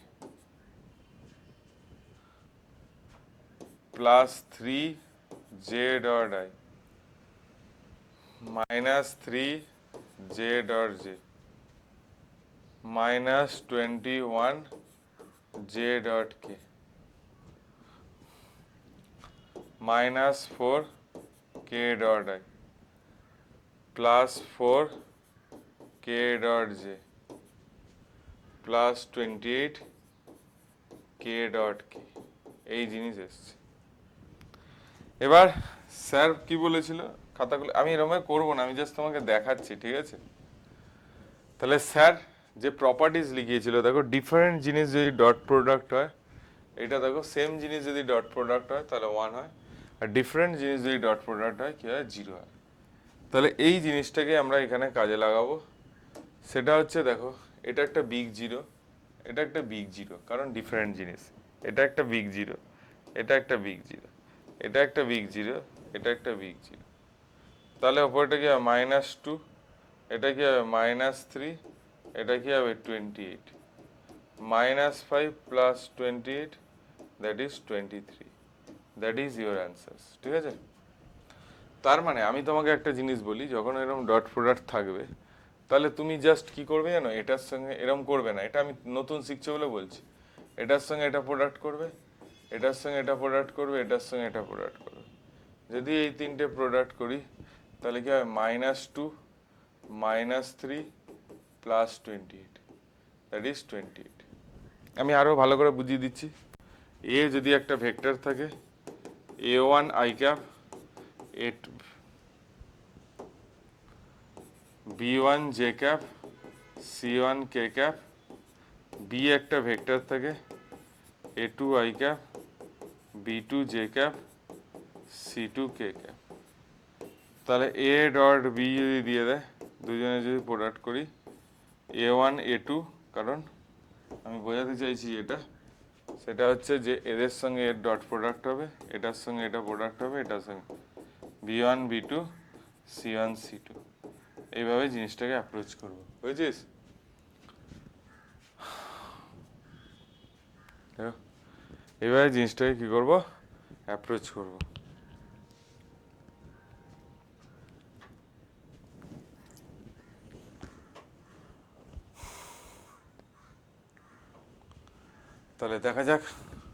A: plus 3 J dot I minus 3 J dot J minus 21 J dot K minus 4 K dot I plus 4 K dot J plus 28 K dot K. এই জিনিস এসছে। এবার sir কি বলেছিল খাতাগুলো, আমি এরকম করবো না, আমি জাস্ট তোমাকে দেখাচ্ছি, ঠিক আছে? তাহলে স্যার যে প্রপার্টিজ লিখিয়েছিল, দেখো ডিফারেন্ট জিনিস যদি ডট প্রোডাক্ট হয়, এটা দেখো সেম জিনিস যদি ডট প্রোডাক্ট হয় তাহলে 1 হয়, আর ডিফারেন্ট জিনিস যদি ডট প্রোডাক্ট হয় কি হয়? 0 হয়। তাহলে এই জিনিসটাকে আমরা এখানে কাজে লাগাবো। সেটা হচ্ছে দেখো, এটা একটা বিগ জিরো, এটা একটা বিগ জিরো, কারণ ডিফারেন্ট জিনিস। এটা একটা বিগ জিরো, এটা একটা বিগ জিরো, এটা একটা বিগ জিরো, এটা একটা বিগ জিরো। তাহলে ওপরটা কি হবে? -2, এটা কি হবে? -3, এটা কি হবে? 28, -5 plus 28, that is 23, that is your answer, ঠিক আছে? তার মানে আমি তোমাকে একটা জিনিস বলি, যখন এরকম ডট প্রোডাক্ট থাকবে, তাহলে তুমি জাস্ট কি করবে জানো? এটার সঙ্গে এরকম করবে না, এটা আমি নতুন শিখছো বলে বলছি। এটার সঙ্গে এটা প্রোডাক্ট করবে, এটার সঙ্গে এটা প্রোডাক্ট করবে, এটার সঙ্গে এটা প্রোডাক্ট করবে। যদি এই তিনটে প্রোডাক্ট করি, তাহলে কি হবে? -2 -3 প্লাস 28, দ্যাট ইজ 28। আমি আরো ভালো করে বুঝিয়ে দিচ্ছি। এ যদি একটা ভেক্টর থাকে, a1 i cap, b1 j cap, c1 k cap, B একটা ভেক্টর থাকে a2 i cap, b2 j cap, c2 k cap. তাহলে এ ডট বি যদি দিয়ে দেয়, দুজনে যদি প্রোডাক্ট করি, a1 a2, কারণ আমি বোঝাতে চাইছি এটা, সেটা হচ্ছে যে এদের সঙ্গে এর ডট প্রোডাক্ট হবে, এটার সঙ্গে এটা প্রোডাক্ট হবে, এটার সঙ্গে b1 b2 c1 c2। এইভাবে জিনিসটাকে অ্যাপ্রোচ করবো, বুঝেছিস? এইভাবে জিনিসটাকে কি করব? অ্যাপ্রোচ করব। তাহলে দেখা যাক,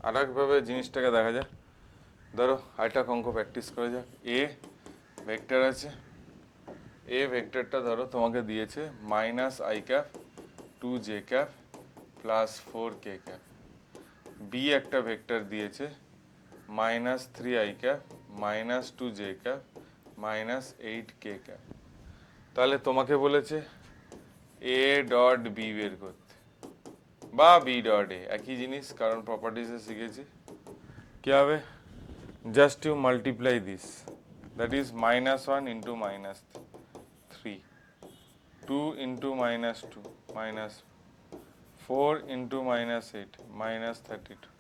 A: আর একভাবে জিনিসটাকে দেখা যাক। ধরো আরেকটা অঙ্ক প্র্যাকটিস করে যাক। এ ভেক্টর আছে, এ ভেক্টরটা ধরো তোমাকে দিয়েছে -i cap 2j cap plus 4k cap. B একটা ভেক্টর দিয়েছে -3i cap -2j cap -8k cap. তাহলে তোমাকে বলেছে এ ডট বি বের করতে, বা বি ডট এ, একই জিনিস, কারণ প্রপার্টিসে শিখেছি। কি হবে? Just you multiply this, that is -1 into -3, 2 into -2 -4 into -8 -32।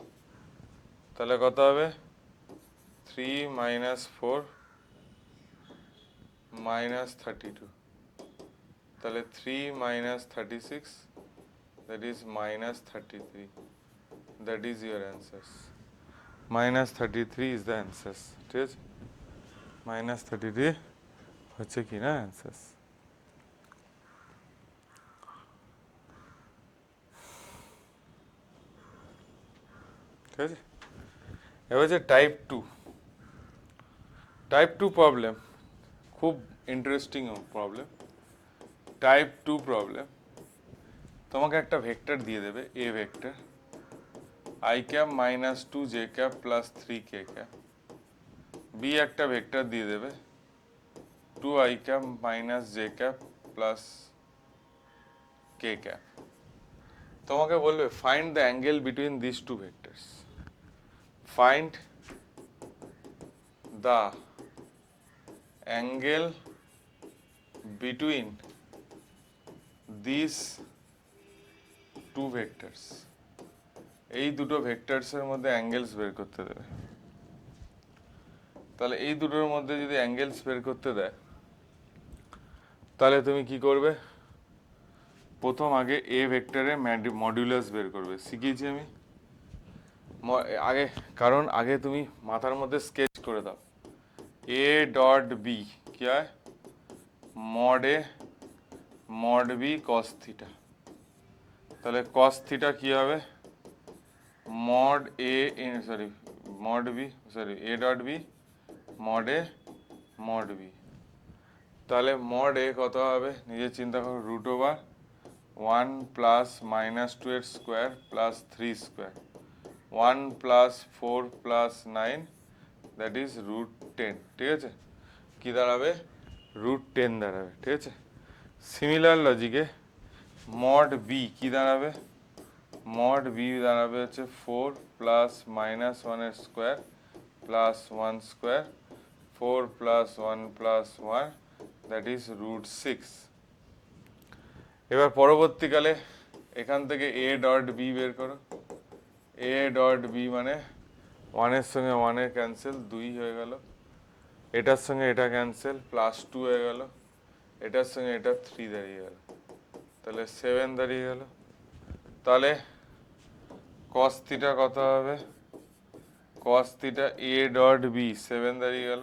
A: তাহলে কত হবে? 3 -4 -32। তাহলে 3 -36 that is minus 33. That is your answers. Minus 33 is the answers. ঠিক আছে, minus 33 হচ্ছে কি না answers. ঠিক আছে, এবার হচ্ছে টাইপ 2. টাইপ 2 প্রবলেম খুব ইন্টারেস্টিং প্রবলেম. টাইপ 2 প্রবলেম, তোমাকে একটা ভেক্টর দিয়ে দেবে, A vector i cap minus 2 j cap plus 3 k cap. b একটা ভেক্টর দিয়ে দেবে 2 i cap minus j cap plus k cap. তোমাকে বলবে find the angle between these two vectors. Find the angle between these two vectors. এই দুটো ভেক্টরসের মধ্যে angles বের করতে দেবে. তাহলে এই দুটোর মধ্যে যদি অ্যাঙ্গেলস বের করতে দেয়, তাহলে তুমি কি করবে? প্রথম আগে এ ভেক্টরের মডিউলাস বের করবে. শিখিয়েছি আমি আগে, কারণ আগে তুমি মাথার মধ্যে স্কেচ করে দাও. এ ডট বি কি হয়? Mod B cos theta. তাহলে কস থিটা কি হবে? mod a in sorry mod b sorry a dot b mod a mod b. তাহলে mod a কত হবে? নিজে চিন্তা করো. রুট ওভার 1 প্লাস মাইনাস 2 এর square plus 3 square 1 plus 4 plus 9 that is root 10. ঠিক আছে, কি দাঁড়াবে? রুট 10 দাঁড়াবে. ঠিক আছে, সিমিলার লজিকে mod b কি দাঁড়াবে? mod b দাঁড়াবে হচ্ছে 4 প্লাস মাইনাস 1 এর square plus 1 square 4 plus 1 plus 1 that is root 6. এবার পরবর্তীকালে এখান থেকে a ডট b বের করো. a ডট b মানে 1 এর সঙ্গে 1 এর ক্যান্সেল, 2 হয়ে গেল. এটার সঙ্গে এটা ক্যান্সেল, প্লাস 2 হয়ে গেল. এটার সঙ্গে এটা 3 দাঁড়িয়ে গেল, তাহলে 7 দাঁড়িয়ে গেল. তাহলে cos থিটা কত হবে? cos theta a dot b 7 দাঁড়িয়ে গেল.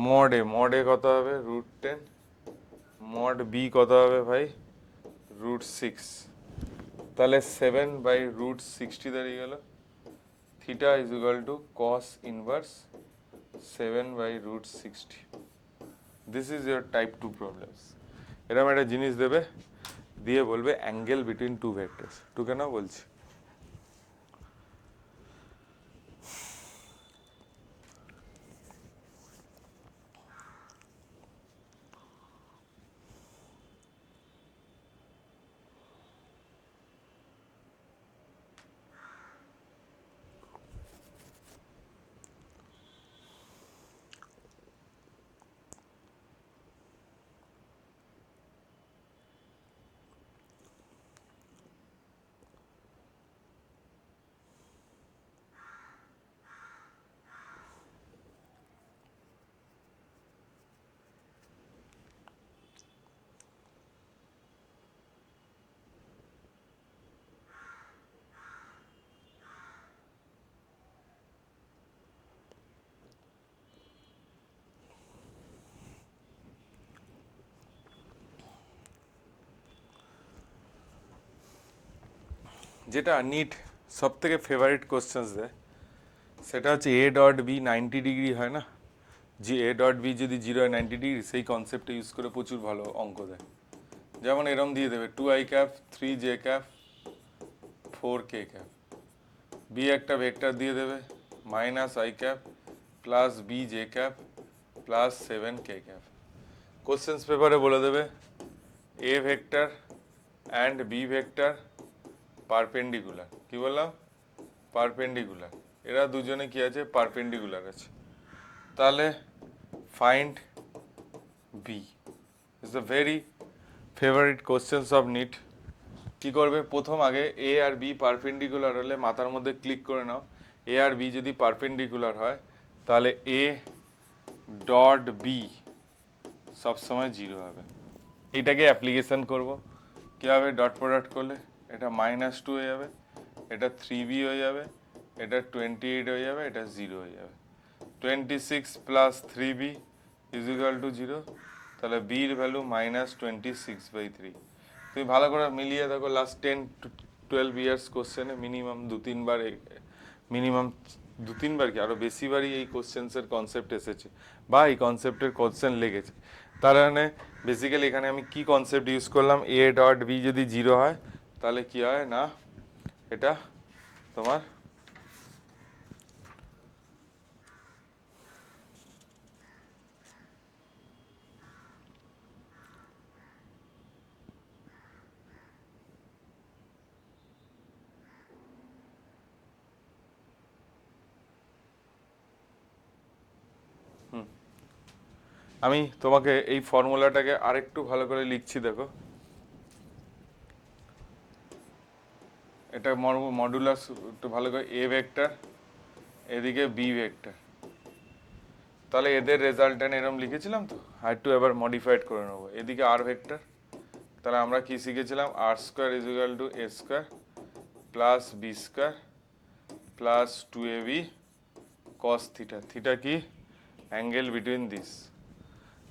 A: mod a কত হবে? রুট 10. mod b কত হবে ভাই? রুট 6. তাহলে 7 বাই রুট 60 দাঁড়িয়ে গেল. Theta is equal to cos inverse 7 by root 60. This is your type 2 problems. এরকম একটা জিনিস দেবে, দিয়ে বলবে angle between two vectors. Two কেন বলছি? যেটা নিট সব থেকে ফেভারিট কোশ্চেন্স দেয়, সেটা হচ্ছে এ ডট বি 90 ডিগ্রি হয় না, যে এ ডট বি যদি 0 হয় 90 ডিগ্রি, সেই কনসেপ্টটা ইউজ করে প্রচুর ভালো অঙ্ক দেয়. যেমন এরম দিয়ে দেবে 2 i cap 3 j cap 4 k cap. B একটা ভেক্টর দিয়ে দেবে minus i cap plus B J cap plus 7 k cap. Questions পেপারে বলে দেবে A vector and B vector perpendicular. কি বললাম? পারপেন্ডিকুলার. এরা দুজনে কি আছে? পারপেন্ডিকুলার আছে. তাহলে find B is the very favourite questions of NEET. কি করবে? প্রথম আগে এ আর বি পারপেন্ডিকুলার হলে মাথার মধ্যে ক্লিক করে নাও, এ আর বি যদি পারপেন্ডিকুলার হয় তাহলে এ ডট বি সবসময় 0 হবে. এটাকে অ্যাপ্লিকেশন করব. কীভাবে? ডট প্রোডাক্ট করলে এটা -2 হয়ে যাবে, এটা 3b হয়ে যাবে, এটা 28 হয়ে যাবে, এটা 0 হয়ে যাবে। 26 plus 3b is equal to 0, তাহলে b এর ভ্যালু -26/3। তুমি ভালো করে মিলিয়ে দেখো, লাস্ট 10 to 12 ইয়ার্স কোশ্চেনে মিনিমাম দু তিনবার কি আরো বেশিবারই এই কোশ্চেন্সের কনসেপ্ট এসেছে বা এই কনসেপ্টের কোশ্চেন লেগেছে। তার মানে বেসিক্যালি এখানে আমি কি কনসেপ্ট ইউজ করলাম, a ডট b যদি 0 হয় তাহলে কি হয় না, এটা তোমার আমি তোমাকে এই ফর্মুলাটাকে আরেকটু ভালো করে লিখছি দেখো। এটা মডুলাস একটু ভালো করে, a ভেক্টর এদিকে b ভেক্টর, তাহলে এদের রেজাল্টেন্ট এরকম লিখেছিলাম তো, আর একটু এবার মডিফাইড করে নেবো। এদিকে r ভেক্টর, তাহলে আমরা কি শিখেছিলাম, r square is equal two a square plus b square plus 2ab cos theta, theta কি অ্যাঙ্গেল বিটুইন দিস।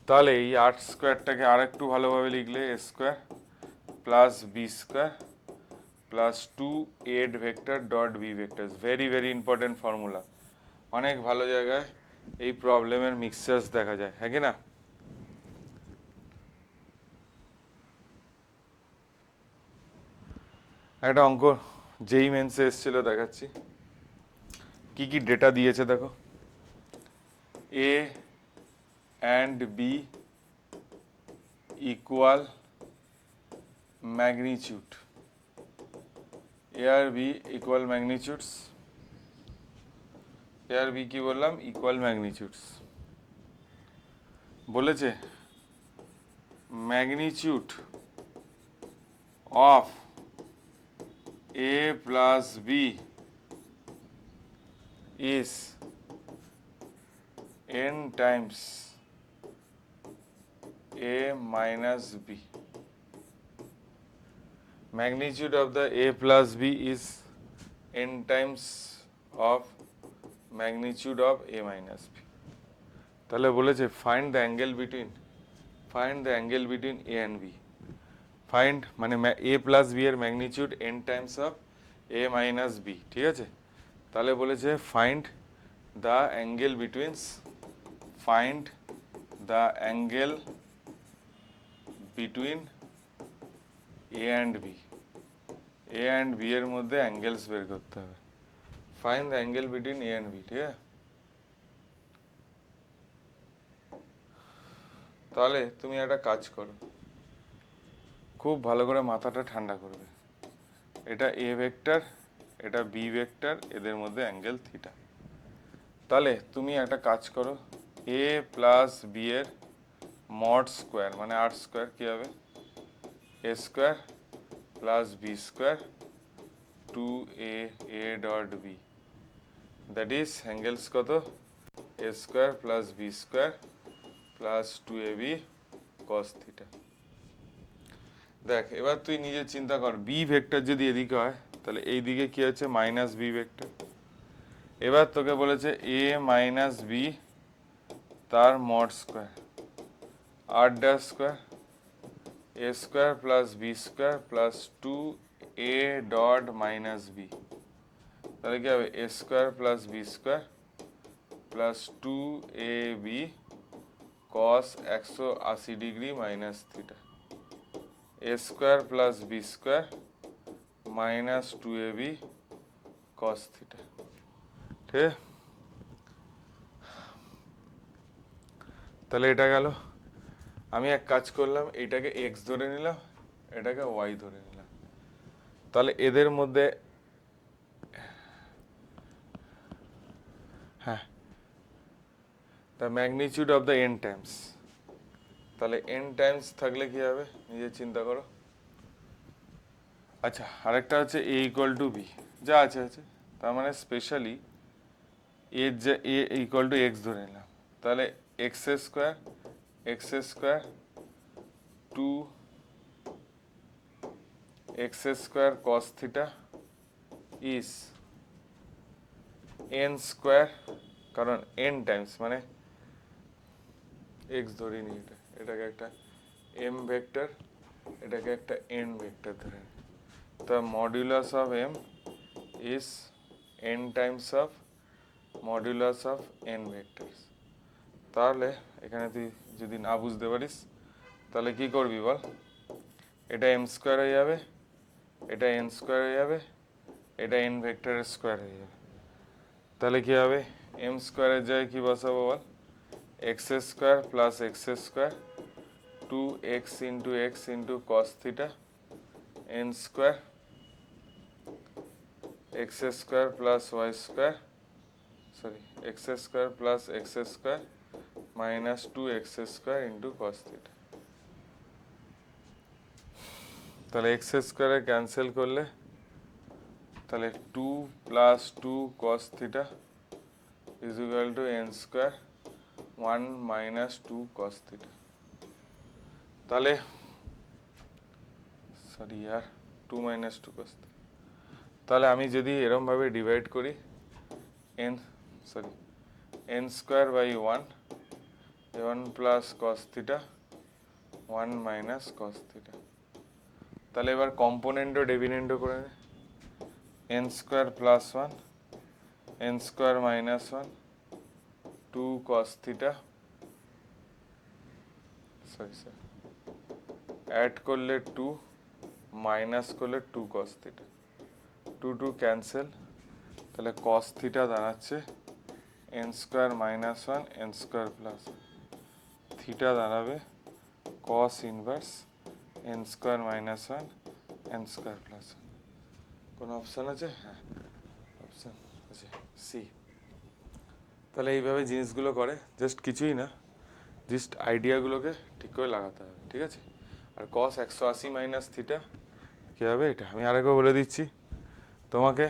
A: তাহলে এই r স্কোয়ারটাকে আর একটু ভালোভাবে লিখলে a square plus b square plus 2 vector dot b vector, very very important formula, অনেক ভালো জায়গায় এই প্রবলেমের মিক্সচার্স দেখা যায়, হ্যাঁ কি না? একটা অঙ্ক যেই মেন্সে এসেছিল দেখাচ্ছি, কি কি ডেটা দিয়েছে দেখো। a and b equal magnitude, a R b equal magnitudes, a R b কি বললাম, equal magnitudes বলেছে। magnitude of a plus b is n times a minus b. Magnitude of the a plus b is n times of magnitude of a minus b. তাহলে বলেছে find the angle between a and b. Find মানে a plus b এর magnitude n Times of a minus b, ঠিক আছে? তাহলে বলেছে find the angle between a and b, a and b এর মধ্যে অ্যাঙ্গেলস বের করতে হবে। find the angle between a and b, ঠিক আছে? তাহলে তুমি একটা কাজ করো, খুব ভালো করে মাথাটা ঠান্ডা করবে, এটা a ভেক্টর, এটা b ভেক্টর, এদের মধ্যে অ্যাঙ্গেল থিটা। তাহলে তুমি একটা কাজ করো, a প্লাস b এর মড স্কোয়ার মানে r স্কোয়ার কি হবে, a square plus b square 2a dot b, that is angles কত, a square plus b square plus 2ab cos theta. দেখ এবার তুই নিজে চিন্তা কর, বি ভেক্টর যদি এদিকে হয় তাহলে এই দিকে কি আছে, মাইনাস বি ভেক্টর। এবার তোকে বলেছে এ মাইনাস বি তার mod square R dash square A square plus B square plus 2a dot minus B, তাহলে কি হবে, A square plus B square plus 2ab cos 180 degree minus theta, a square plus B square minus 2ab cos theta, ঠিক? তাহলে এটা গেল। আমি এক কাজ করলাম, এইটাকে x ধরে নিলাম, এটাকে y ধরে নিলাম। তাহলে এদের মধ্যে হ্যাঁ, the magnitude of the n Times, তাহলে n টাইমস থাকলে কি হবে নিজে চিন্তা করো। আচ্ছা, আরেকটা হচ্ছে a ইকুয়াল টু b, যা আছে আছে, তার মানে স্পেশালি এর যে a ইকুয়াল টু x ধরে নিলাম, তাহলে x square 2 x square cos theta is an square, কারণ এন টাইমস মানে এক্স ধরে নিই, এটাকে একটা এম ভেক্টর, এটাকে একটা এন ভেক্টর ধরে নিই। তা modulus of M is N times of modulus of N vectors. তাহলে এখানে তুই যদি না বুঝতে পারিস তাহলে কি করবি বল, এটা এম স্কোয়ার হয়ে যাবে, এটা এন স্কোয়ার হয়ে যাবে, এটা এন ভেক্টরের স্কোয়ার হয়ে যাবে। তাহলে কি হবে, এম স্কোয়ারের জায়গায় কি বসাবো বল, X square plus X square 2x into X into cos theta N square X square plus Y square, sorry X square plus X square minus 2x square into cos theta. তাহলে X স্কোয়ারে cancel করলে তাহলে 2 plus 2 cos theta is equal to N square 1 minus 2 cos theta. তাহলে sorry यार 2 minus 2 cos theta. তাহলে আমি যদি এরমভাবে ডিভাইড করি N sorry N square by 1 plus cos theta 1 minus cos theta. তাহলে এবার কম্পোনেন্টও ডেভিনেন্টও করে নে, N square plus 1 N square minus 1 2 cos theta, sorry sir add করলে 2 মাইনাস করলে 2 কস থিটা, 2 2 ক্যান্সেল, তাহলে কস থিটা দাঁড়াচ্ছে N square minus 1 N square plus theta দাঁড়াবে cos inverse N square minus 1 N square plus. কোনো option আছে? হ্যাঁ option আছে C. তাহলে এইভাবে জিনিসগুলো করে, জাস্ট কিছুই না, জাস্ট আইডিয়াগুলোকে ঠিক করে লাগাতে হবে, ঠিক আছে। আর কস 180 মাইনাস থিটা কী হবে, এটা আমি আরেকবার বলে দিচ্ছি তোমাকে।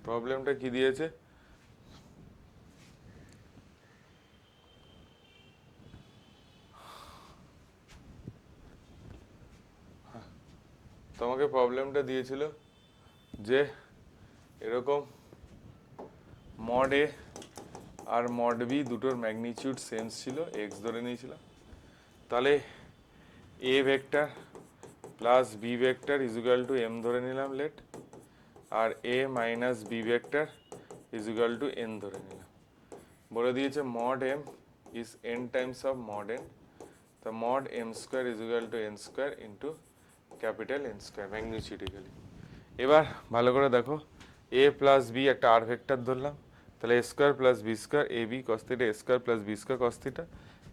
A: প্রবলেমটা কি দিয়েছে, তোমাকে প্রবলেমটা দিয়েছিল যে এরকম মড এ আর মড বি দুটোর ম্যাগনিটিউড সেম ছিল, এক্স ধরে নিয়েছিল। তাহলে A vector plus B vector is equal to M ধরে নিলাম লেট, আর A minus B vector is equal to N ধরে নিলাম। বলে দিয়েছে mod M is N times of mod N, তো mod M square is equal to N square into capital N square magnitudically. এবার ভালো করে দেখো, এ প্লাস বি একটা আর ভেক্টর ধরলাম, তাহলে A square plus B square A B cos theta, A square plus B square cos theta,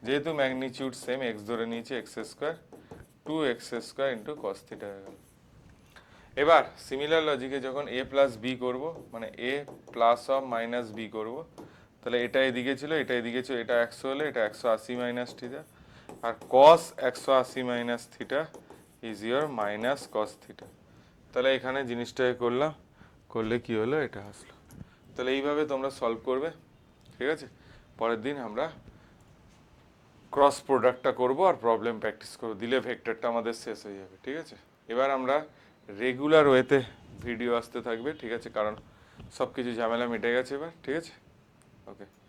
A: যেহেতু magnitude same X ধরে নিয়েছি X square 2x square into cos theta হয়ে গেল। এবার সিমিলার লজিকে যখন এ প্লাস বি করবো, মানে এ প্লাস অফ মাইনাস বি করবো, তাহলে এটা এদিকে ছিল এটা এদিকে ছিল, এটা 100 হলে এটা 180 মাইনাস থিটা, আর cos 180 minus theta is your minus cos theta. তাহলে এখানে জিনিসটাকে করলাম, করলে কি হলো, এটা আসলো। তাহলে এইভাবে তোমরা সলভ করবে, ঠিক আছে। পরের দিন আমরা ক্রস প্রোডাক্টটা করবো আর প্রবলেম প্র্যাকটিস করবো, দিলে ভেক্টরটা আমাদের শেষ হয়ে যাবে, ঠিক আছে। এবার আমরা রেগুলার ওয়েতে ভিডিও আসতে থাকবে, ঠিক আছে, কারণ সব কিছু ঝামেলা মিটে গেছে এবার, ঠিক আছে, ওকে।